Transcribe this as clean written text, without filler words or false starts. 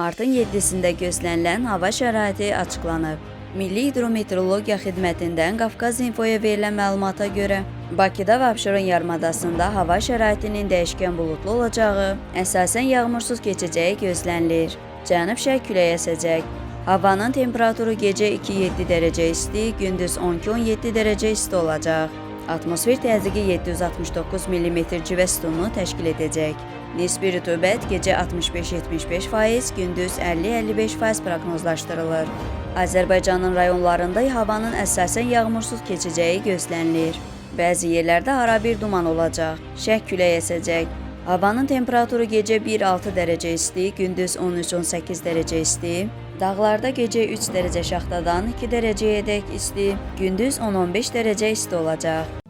Martın 7-sində gözlənilən hava şəraiti açıqlanıb. Milli Hidrometeorologiya Xidmətindən Qafqaz İnfoya verilən məlumata görə, Bakıda və Abşeron yarımadasında hava şəraitinin dəyişkən buludlu olacağı, əsasən yağmursuz keçəcəyi gözlənilir. Cənub-şərq küləyi əsəcək. Havanın temperaturu gecə 2-7 dərəcə isti, gündüz 12-17 dərəcə isti olacaq. Atmosfer təzyiqi 769 mm civə sütunu təşkil edəcək. Nisbi rütubət gecə 65-75%, gündüz 50-55% proqnozlaşdırılır. Azərbaycanın rayonlarında havanın əsasən yağmursuz keçəcəyi gözlənilir. Bəzi yerlərdə arabir duman olacaq, şərq küləyi əsəcək. Havanın temperaturu gecə 1-6 dərəcə isti, gündüz 13-18 dərəcə isti. Dağlarda gecə 3 dərəcə şaxtadan 2 dərəcəyədək isti, gündüz 10-15 dərəcə isti olacaq.